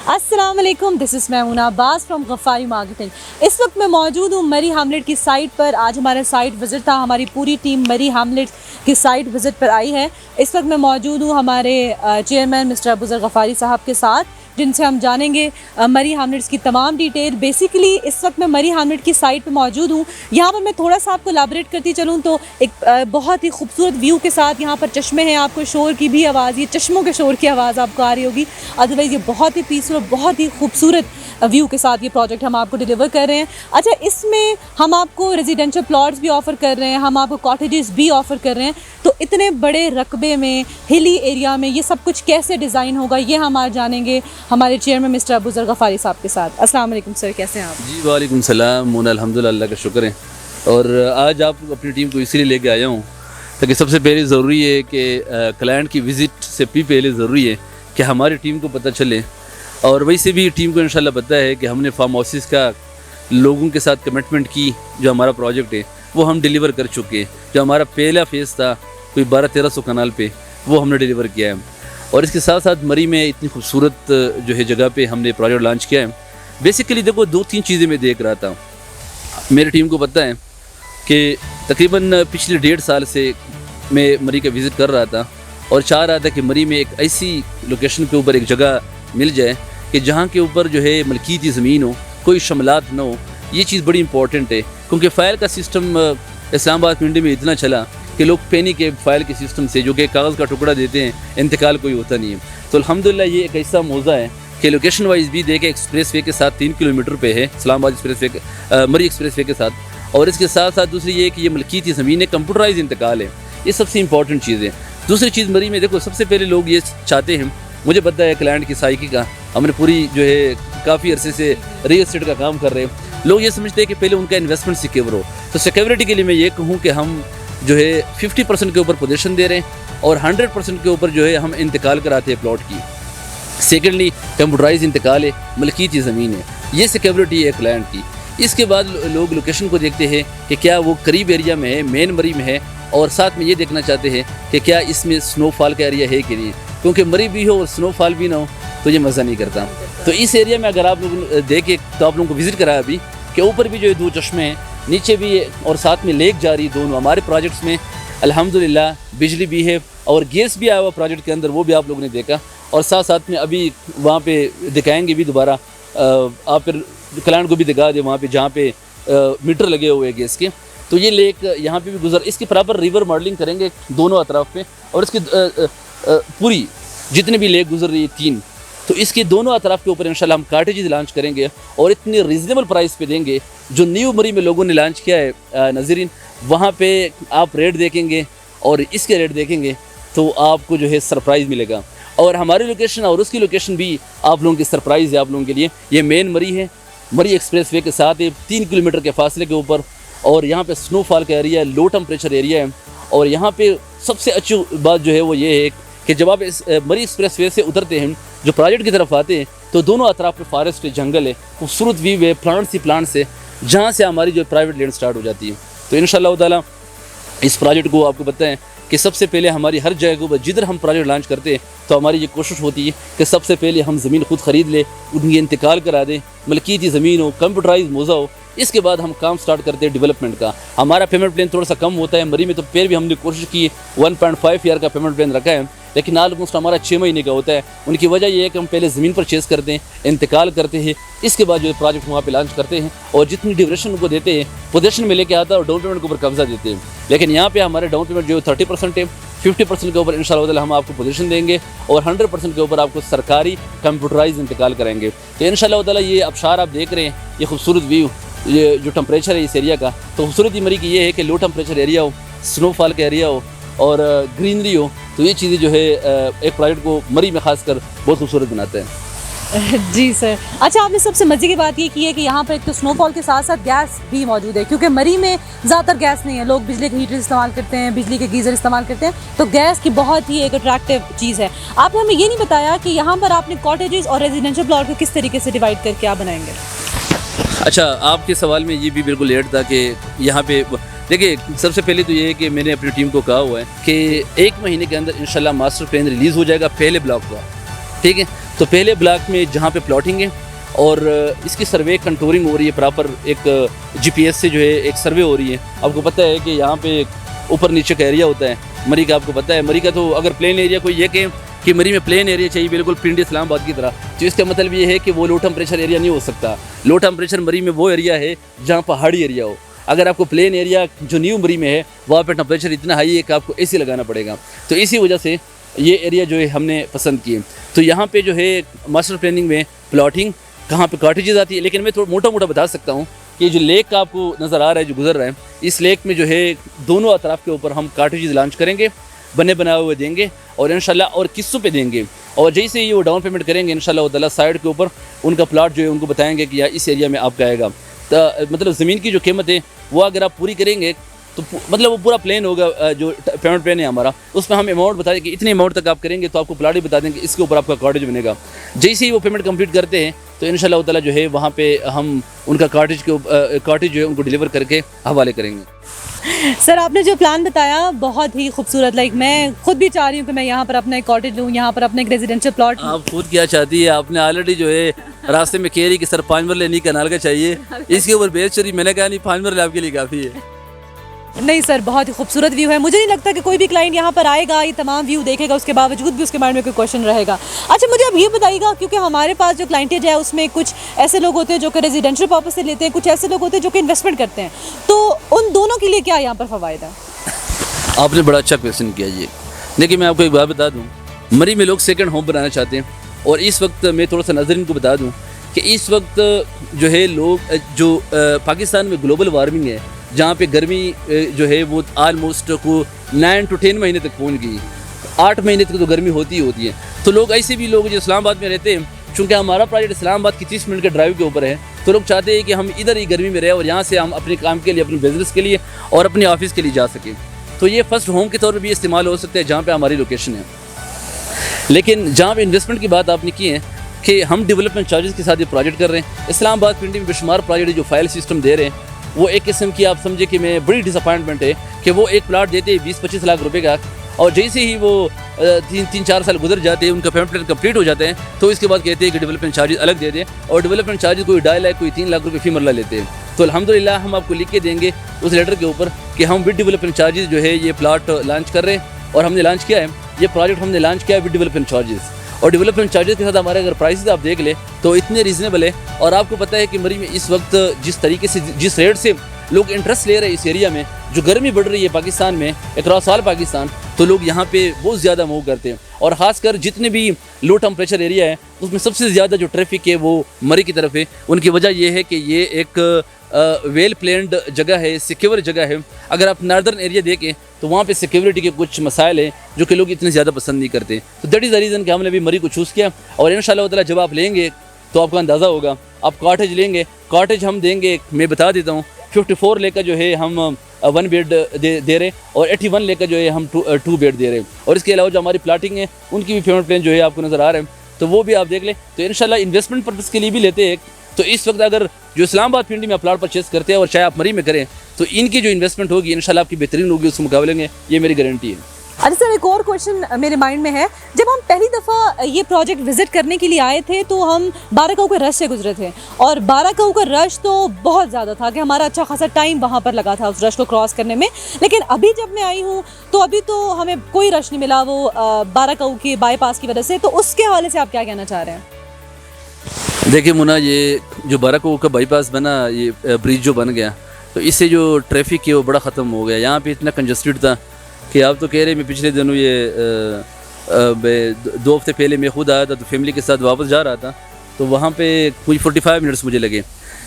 अस्सलाम वालेकुम, this is Maimuna Abbas from Gaffari marketing. इस वक्त मैं मौजूद हूँ मरी हैमलेट की साइट पर। आज हमारा साइट विज़िट था, हमारी पूरी टीम मरी हैमलेट की साइट विज़िट पर आई है। इस वक्त मैं मौजूद हूँ हमारे चेयरमैन मिस्टर अबूज़र गफ़ारी साहब के साथ, जिनसे हम जानेंगे मरी हैमलेट्स की तमाम डिटेल। बेसिकली इस वक्त मैं मरी हैमलेट की साइट पर मौजूद हूँ। यहाँ पर मैं थोड़ा सा आपको एलाबरेट करती चलूँ तो एक बहुत ही खूबसूरत व्यू के साथ यहाँ पर चश्मे हैं। आपको शोर की भी आवाज़, ये चश्मों के शोर की आवाज़ आपको आ रही होगी। अदरवाइज़ ये बहुत ही पीसफुल, बहुत ही खूबसूरत व्यू के साथ ये प्रोजेक्ट हम आपको डिलीवर कर रहे हैं। अच्छा, इसमें हम आपको रेजिडेंशियल प्लॉट्स भी ऑफ़र कर रहे हैं, हम आपको कॉटेजेस भी ऑफ़र कर रहे हैं। तो इतने बड़े रकबे में, हिली एरिया में ये सब कुछ कैसे डिज़ाइन होगा, ये हम आज जानेंगे हमारे चेयरमैन मिस्टर अबूज़र गफ़ारी साहब के साथ। अस्सलाम वालेकुम सर, कैसे हैं आप? जी वालेकुम सलाम मोना, अल्हम्दुलिल्लाह, अल्लाह का शुक्र है। और आज आप अपनी टीम को इसलिए लेके आया हूँ ताकि सबसे पहले ज़रूरी है कि क्लाइंट की विज़िट से भी पहले ज़रूरी है कि हमारी टीम को पता चले, और वैसे भी टीम को इंशाल्लाह पता है कि हमने फार्म हाउसेस का लोगों के साथ कमिटमेंट की। जो हमारा प्रोजेक्ट है वो हम डिलीवर कर चुके हैं। जो हमारा पहला फेज़ था कोई 1200-1300 कनाल पे, वो हमने डिलीवर किया है। और इसके साथ साथ मरी में इतनी खूबसूरत जो है जगह पे हमने प्रोजेक्ट लॉन्च किया है। बेसिकली देखो, 2-3 चीज़ें मैं देख रहा था। मेरी टीम को पता है कि तकरीबन पिछले 1.5 साल से मैं मरी का विज़िट कर रहा था और चाह रहा था कि मरी में एक ऐसी लोकेशन के ऊपर एक जगह मिल जाए कि जहाँ के ऊपर जो है मलकीती ज़मीन हो, कोई शमलात ना हो। ये चीज़ बड़ी इंपॉर्टेंट है क्योंकि फ़ाइल का सिस्टम इस्लामाबाद पिंडी में इतना चला कि लोग पेनी के फ़ाइल के सिस्टम से, जो कि कागज़ का टुकड़ा देते हैं, इंतकाल कोई होता नहीं है। तो अल्हम्दुलिल्लाह ये एक ऐसा मौज़ा है कि लोकेशन वाइज भी देखे एक्सप्रेस वे के साथ 3 किलोमीटर पे है, इस्लामाबाद एक्सप्रेस वे, मरी एक्सप्रेस वे के साथ। और इसके साथ साथ दूसरी ये कि ये मलकीती ज़मीन है, कंप्यूटराइज इंतकाल है। ये सबसे इंपॉर्टेंट चीज़ है। दूसरी चीज़ मरी में देखो, सबसे पहले लोग ये चाहते हैं, मुझे पता है क्लाइंट की साइकी का, हमने पूरी जो है काफ़ी अरसे से रियल एस्टेट का काम कर रहे हैं। लोग ये समझते हैं कि पहले उनका इन्वेस्टमेंट सिक्योर हो। तो सिक्योरिटी के लिए मैं ये कहूँ कि हम जो है 50% के ऊपर पोजीशन दे रहे हैं और 100% के ऊपर जो है हम इंतकाल कराते हैं प्लॉट की। सेकेंडली कंप्यूटराइज इंतकाल है, मलकीती ज़मीन है, ये सिक्योरिटी है क्लाइंट की। इसके बाद लोग लोकेशन को देखते हैं कि क्या वो करीब एरिया में है, मेन मरी में है, और साथ में ये देखना चाहते हैं कि क्या इसमें स्नोफॉल का एरिया है कि नहीं, क्योंकि मरी भी हो और स्नोफॉल भी ना हो तो ये मज़ा नहीं करता। तो इस एरिया में अगर आप लोग देखें तो आप लोगों को विज़िट कराया अभी कि ऊपर भी जो है 2 चश्मे हैं, नीचे भी है और साथ में लेक जा रही। दोनों हमारे प्रोजेक्ट्स में अल्हम्दुलिल्लाह बिजली भी है और गैस भी आया हुआ प्रोजेक्ट के अंदर, वो भी आप लोगों ने देखा। और साथ साथ में अभी वहाँ पे दिखाएंगे भी दोबारा, आप फिर क्लाइंट को भी दिखा दे वहाँ पे जहाँ पे मीटर लगे हुए हैं गैस के। तो ये लेक यहाँ पे भी गुजर, इसकी प्रॉपर रिवर मॉडलिंग करेंगे दोनों अतराफ पे, और इसकी पूरी जितने भी लेक गुजर रही है 3, तो इसके दोनों अतराफ के ऊपर इंशाल्लाह हम कॉटेजेस लॉन्च करेंगे और इतने रीज़नेबल प्राइस पे देंगे जो न्यू मरी में लोगों ने लॉन्च किया है। नाज़रीन, वहाँ पे आप रेट देखेंगे और इसके रेट देखेंगे तो आपको जो है सरप्राइज़ मिलेगा। और हमारी लोकेशन और उसकी लोकेशन भी आप लोगों की सरप्राइज़ है आप लोगों के लिए। ये मेन मरी है, मरी एक्सप्रेस वे के साथ है, 3 किलोमीटर के फासले के ऊपर, और यहाँ पे स्नोफॉल का एरिया है, लो टेम्परेचर एरिया है। और यहाँ पे सबसे अच्छी बात जो है वो ये है कि जब आप इस मरी एक्सप्रेस वे से उतरते हैं, जो प्रोजेक्ट की तरफ आते हैं, तो दोनों अतराफ पे फॉरेस्ट है, जंगल है, खूबसूरत व्यू है, प्लांट्स ही प्लांट्स है, जहाँ से हमारी जो प्राइवेट लैंड स्टार्ट हो जाती है। तो इंशाल्लाह ताला इस प्रोजेक्ट को आपको पता है कि सबसे पहले हमारी हर जगह के ऊपर जिधर हम प्रोजेक्ट लॉन्च करते हैं तो हमारी ये कोशिश होती है कि सबसे पहले हम ज़मीन खुद ख़रीद लें, उनकी इंतकाल करा दें, मलकीती ज़मीन हो, कंप्यूटराइज मौज़ा हो। इसके बाद हम काम स्टार्ट करते हैं डेवलपमेंट का। हमारा पेमेंट प्लान थोड़ा सा कम होता है मरी में, तो फिर भी हमने कोशिश की 1.5 ईयर का पेमेंट प्लान रखा है, लेकिन ऑलमोस्ट हमारा 6 महीने का होता है। उनकी वजह यह है कि हम पहले ज़मीन परचेज़ करते हैं, इंतकाल करते हैं, इसके बाद जो प्रोजेक्ट वहाँ पे लॉन्च करते हैं, और जितनी ड्यूरेशन उनको देते हैं पोजीशन में लेके आता है और डाउन पेमेंट के ऊपर कब्जा देते हैं। लेकिन यहाँ पे हमारे डाउन पेमेंट जो 30% है, 50% के ऊपर इंशाल्लाह हम आपको पोजीशन देंगे और 100% के ऊपर आपको सरकारी कंप्यूटराइज इंतकाल करेंगे। तो इंशाल्लाह ताला ये अबशार आप देख रहे हैं, ये खूबसूरत व्यू, ये जो टेम्परेचर है इस एरिया का, तो खूबसूरती मरी की ये है कि लो टेम्परेचर एरिया हो, स्नोफॉल का एरिया हो और ग्रीनरी हो। तो ये चीज़ें जो है एक प्रोजेक्ट को मरी में खासकर बहुत खूबसूरत बनाते हैं। जी सर। अच्छा, आपने सबसे मज़े की बात ये की है कि यहाँ पर एक तो स्नोफॉल के साथ साथ गैस भी मौजूद है, क्योंकि मरी में ज़्यादातर गैस नहीं है, लोग बिजली के हीटर इस्तेमाल करते हैं, बिजली के गीज़र इस्तेमाल करते हैं, तो गैस की बहुत ही एक अट्रैक्टिव चीज़ है। आपने हमें ये नहीं बताया कि यहाँ पर आपने कॉटेजेस और रेजिडेंशियल प्लॉट को किस तरीके से डिवाइड करके आप बनाएंगे। अच्छा, आपके सवाल में ये भी बिल्कुल एड था कि यहाँ पे देखिए, सबसे पहले तो ये है कि मैंने अपनी टीम को कहा हुआ है कि 1 महीने के अंदर इंशाल्लाह मास्टर प्लान रिलीज़ हो जाएगा पहले ब्लॉक का, ठीक है। तो पहले ब्लॉक में जहाँ पे प्लॉटिंग है और इसकी सर्वे कंटूरिंग हो रही है प्रॉपर, एक जीपीएस से जो है एक सर्वे हो रही है। आपको पता है कि यहाँ पे ऊपर नीचे का एरिया होता है मरी का, आपको पता है मरी का। तो अगर प्लेन एरिया कोई ये कहे कि मरी में प्लेन एरिया चाहिए बिल्कुल पिंडी इस्लामाबाद की तरह, तो इसका मतलब ये है कि वो लो टेम्परेचर एरिया नहीं हो सकता। लो टेम्परेचर मरी में वो एरिया है जहाँ पहाड़ी एरिया हो। अगर आपको प्लेन एरिया जो न्यू मरी में है वहाँ पे टेम्परेचर इतना हाई है कि आपको एसी लगाना पड़ेगा। तो इसी वजह से ये एरिया जो है हमने पसंद किए। तो यहाँ पे जो है मास्टर प्लानिंग में प्लॉटिंग कहाँ पे कॉटेजेस आती है। लेकिन मैं थोड़ा मोटा मोटा बता सकता हूँ कि जो लेक का आपको नज़र आ रहा है जो गुजर रहा है, इस लेक में जो है दोनों अतराफ़ के ऊपर हम कॉटेजेस लॉन्च करेंगे, बने बनाए हुए देंगे और इंशाल्लाह और किस्तों पे देंगे। और जैसे ही वो डाउन पेमेंट करेंगे इंशाल्लाह ताला साइड के ऊपर उनका प्लाट जो है उनको बताएंगे कि यार इस एरिया में आपका आएगा। तो मतलब ज़मीन की जो कीमत है वो अगर आप पूरी करेंगे तो मतलब वो पूरा प्लान होगा, जो पेमेंट प्लान है हमारा, उसमें हम अमाउंट बता दें कि इतने अमाउंट तक आप करेंगे तो आपको प्लाट ही बता देंगे इसके ऊपर आपका कॉटेज बनेगा। जैसे ही वो पेमेंट कंप्लीट करते हैं तो इंशाल्लाह ताला जो है वहाँ पे हम उनका कॉटेज जो है उनको डिलीवर करके हवाले करेंगे। सर आपने जो प्लान बताया बहुत ही खूबसूरत, लाइक मैं खुद भी चाह रही हूँ कि मैं यहाँ पर अपना एक कॉटेज लूँ, यहाँ पर अपना एक रेजिडेंशियल प्लॉट। आप खुद क्या चाहती है? आपने ऑलरेडी जो है रास्ते में कह रही कि सर 5 मरले नहीं कनाल का चाहिए, इसके ऊपर बेच चुरी। मैंने कहा नहीं 5 मरले आपके लिए काफ़ी है। नहीं सर, बहुत ही खूबसूरत व्यू है। मुझे नहीं लगता कि कोई भी क्लाइंट यहाँ पर आएगा ये तमाम व्यू देखेगा उसके बावजूद भी उसके माइंड में कोई क्वेश्चन रहेगा। अच्छा मुझे अब ये बताइएगा, क्योंकि हमारे पास जो क्लाइंटेज है उसमें कुछ ऐसे लोग होते हैं जो कि रेजिडेंशियल पर्पस से लेते हैं, कुछ ऐसे लोग होते हैं जो कि इन्वेस्टमेंट करते हैं, तो उन दोनों के लिए क्या यहाँ पर फ़वायद है? आपने बड़ा अच्छा क्वेश्चन किया ये। देखिए मैं आपको एक बात बता दूँ, मरी में लोग सेकंड होम बनाना चाहते हैं और इस वक्त मैं थोड़ा सा नाज़रीन को बता दूँ कि इस वक्त जो है लोग जो पाकिस्तान में ग्लोबल वार्मिंग है, जहाँ पे गर्मी जो है वो आलमोस्ट को 9 to 10 महीने तक पहुँच गई, 8 महीने तक तो गर्मी होती ही होती है। तो लोग ऐसे भी लोग जो इस्लामाबाद में रहते हैं, चूँकि हमारा प्रोजेक्ट इस्लामाबाद की 30 मिनट के ड्राइव के ऊपर है, तो लोग चाहते हैं कि हम इधर ही गर्मी में रहे और यहाँ से हम अपने काम के लिए, अपने बिजनेस के लिए और अपने ऑफिस के लिए जा सकें। तो ये फर्स्ट होम के तौर पर भी इस्तेमाल हो सकता है जहाँ पर हमारी लोकेशन है। लेकिन जहाँ पर इन्वेस्टमेंट की बात आपने की है कि हम डेवलपमेंट चार्जेस के साथ ये प्रोजेक्ट कर रहे हैं। इस्लामाबाद पिंडी में बेशुमार प्रोजेक्ट जो फाइल सिस्टम दे रहे हैं वो एक किस्म की आप समझे कि मैं बड़ी डिसअपॉइंटमेंट है कि वो एक प्लाट देते हैं 20-25 लाख रुपए का, और जैसे ही वो 3-4 साल गुजर जाते हैं, उनका पेमेंट प्लान कंप्लीट हो जाते हैं, तो इसके बाद कहते हैं कि डेवलपमेंट चार्जेस अलग दे दें, और डेवलपमेंट चार्जेस कोई 2.5 लाख कोई 3 लाख रुपये फी मरला लेते हैं। तो अल्हम्दुलिल्लाह हम आपको लिख के देंगे उस लेटर के ऊपर कि हम विद डेवलपमेंट चार्जेस जो है ये प्लाट लॉन्च कर रहे हैं, और हमने लॉन्च किया है ये प्रोजेक्ट, हमने लॉन्च किया है विद डेवलपमेंट चार्जेस। और डेवलपमेंट चार्जेस के साथ हमारे अगर प्राइसेस आप देख ले तो इतने रीज़नेबल है। और आपको पता है कि मरी में इस वक्त जिस तरीके से, जिस रेट से लोग इंटरेस्ट ले रहे हैं इस एरिया में, जो गर्मी बढ़ रही है पाकिस्तान में अक्रॉस ऑल पाकिस्तान, तो लोग यहाँ पे बहुत ज़्यादा मूव करते हैं। और ख़ासकर जितने भी लो टेम्परेचर एरिया है उसमें सबसे ज़्यादा जो ट्रैफिक है वो मरी की तरफ है। उनकी वजह यह है कि ये एक वेल प्लान्ड जगह है, सिक्योर जगह है। अगर आप नॉर्दर्न एरिया देखें तो वहाँ पे सिक्योरिटी के कुछ मसाइल हैं जो कि लोग इतने ज़्यादा पसंद नहीं करते। तो दैट इज़ द रीज़न कि हमने भी मरी को चूज़ किया। और इंशाल्लाह ताला जब आप लेंगे तो आपका अंदाज़ा होगा। आप कॉटेज लेंगे, कॉटेज हम देंगे, मैं बता देता हूँ 54 लेकर जो है हम 1 बेड दे रहे हैं, और 81 लेकर जो है हम 2 बेड दे रहे हैं। और इसके अलावा जो हमारी प्लाटिंग है उनकी भी पेमेंट प्लान जो है आपको नज़र आ रहा है, तो वो भी आप देख लें। तो इंशाल्लाह इन्वेस्टमेंट पर्पज़ के लिए भी लेते हैं। तो इस वक्त अगर जो इस्लामाबाद पिंडी में प्लाट परचेस करते हैं और चाहे आप मरी में करें, तो इनकी जो इन्वेस्टमेंट होगी इंशाल्लाह आपकी बेहतरीन होगी उस मुकाबले में, ये मेरी गारंटी है। अच्छा सर, एक और क्वेश्चन मेरे माइंड में है। जब हम पहली दफ़ा ये प्रोजेक्ट विजिट करने के लिए आए थे तो हम बाराकाऊ के रश से गुजरे थे, और बाराकाऊ का रश तो बहुत ज़्यादा था कि हमारा अच्छा खासा टाइम वहाँ पर लगा था उस रश को क्रॉस करने में। लेकिन अभी जब मैं आई हूँ तो अभी तो हमें कोई रश नहीं मिला वो बाराकाऊ के बाईपास की वजह से। तो उसके हवाले से आप क्या कहना चाह रहे हैं? देखिए मुन्ना, ये जो बाराकाऊ का बाईपास बना, ये ब्रिज जो बन गया, तो इससे जो ट्रैफिक है वो बड़ा ख़त्म हो गया। यहाँ पे इतना कंजस्टेड था कि आप तो कह रहे, मैं पिछले दिनों ये 2 हफ्ते पहले मैं खुद आया था तो फैमिली के साथ वापस जा रहा था, तो वहाँ पे कोई 45 मिनट्स मुझे लगे।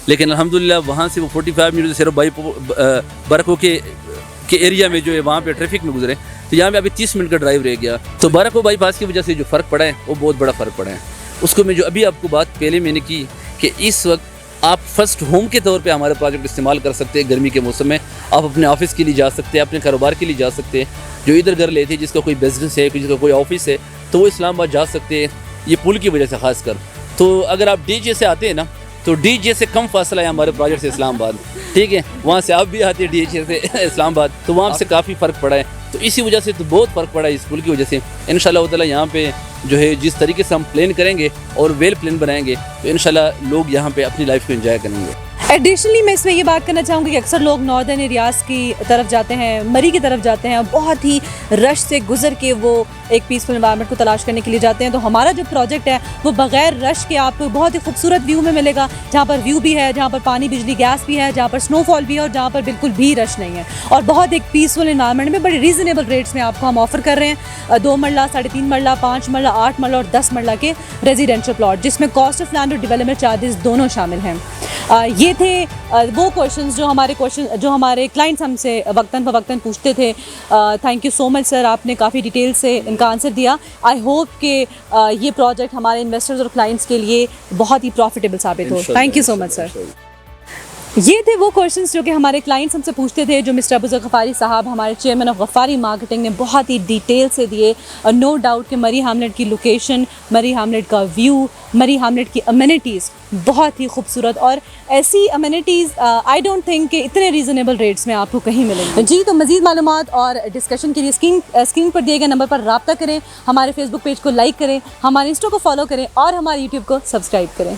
लेकिन अल्हम्दुलिल्लाह वहाँ से वो 45 मिनट सिर्फ बाराकाऊ के एरिया में जो है वहाँ पे ट्रैफिक में गुजरे, तो यहाँ पे अभी 30 मिनट का ड्राइव रह गया। तो बाराकाऊ बाईपास की वजह से जो फ़र्क पड़ा है वो बहुत बड़ा फ़र्क पड़ा है। उसको मैं जो अभी आपको बात पहले मैंने की कि इस वक्त आप फर्स्ट होम के तौर पे हमारा प्रोजेक्ट इस्तेमाल कर सकते हैं। गर्मी के मौसम में आप अपने ऑफिस के लिए जा सकते हैं, अपने कारोबार के लिए जा सकते हैं। जो इधर घर लेते हैं, जिसका कोई बिजनेस है, जिसका कोई ऑफिस है, तो वो इस्लामाबाद जा सकते हैं, ये पुल की वजह से खासकर। तो अगर आप डीजे से आते हैं ना, तो डीजे से कम फासला है हमारे प्रोजेक्ट से इस्लामाबाद, ठीक है। वहाँ से आप भी आते हैं डीजे से इस्लामाबाद, तो वहाँ से काफ़ी फ़र्क पड़ा है। तो इसी वजह से तो बहुत फ़र्क पड़ा है इस पुल की वजह से। इंशाल्लाह ताला यहाँ पे जो है जिस तरीके से हम प्लान करेंगे और वेल प्लान बनाएंगे तो इंशाल्लाह लोग यहाँ पे अपनी लाइफ को एंजॉय करेंगे। एडिशनली मैं इसमें ये बात करना चाहूँगी कि अक्सर लोग नॉर्दर्न एरियाज़ की तरफ जाते हैं, मरी की तरफ जाते हैं, बहुत ही रश से गुजर के वो एक पीसफुल एनवायरनमेंट को तलाश करने के लिए जाते हैं। तो हमारा जो प्रोजेक्ट है वो बगैर रश के आपको बहुत ही खूबसूरत व्यू में मिलेगा, जहाँ पर व्यू भी है, जहाँ पर पानी बिजली गैस भी है, जहाँ पर स्नोफॉल भी है और जहाँ पर बिल्कुल भी रश नहीं है, और बहुत एक पीसफुल एनवायरनमेंट में बड़े रीज़नेबल रेट्स में आपको हम ऑफर कर रहे हैं। 2 मरला, 3.5 मरला, 5 मरला, 8 मरला और 10 मरला के रेजिडेंशियल प्लॉट, जिसमें कॉस्ट ऑफ लैंड और डेवलपमेंट चार्जेस दोनों शामिल हैं। ये थे वो क्वेश्चंस जो हमारे क्लाइंट्स हमसे वक्तन फ़वक्तन पूछते थे। Thank you so much sir, आपने काफ़ी डिटेल से इनका आंसर दिया। आई होप कि ये प्रोजेक्ट हमारे इन्वेस्टर्स और क्लाइंट्स के लिए बहुत ही प्रॉफिटेबल साबित हो। Thank you so much sir. ये थे वो क्वेश्चंस जो कि हमारे क्लाइंट्स हमसे पूछते थे, जो मिस्टर अबू ज़र गफ़ारी साहब, हमारे चेयरमैन ऑफ गफ़ारी मार्केटिंग, ने बहुत ही डिटेल से दिए। नो डाउट कि मरी हैमलेट की लोकेशन, मरी हैमलेट का व्यू, मरी हैमलेट की अमेनिटीज़ बहुत ही खूबसूरत, और ऐसी अमेनिटीज़ आई डोंट थिंक कि इतने रीज़नेबल रेट्स में आपको कहीं मिलेंगे। जी, तो मज़ीद मालूमात और डिस्कशन के लिए स्क्रीन पर दिए गए नंबर पर रब्ता करें, हमारे फेसबुक पेज को लाइक करें, हमारे इंस्टा को फॉलो करें और हमारे यूट्यूब को सब्सक्राइब करें।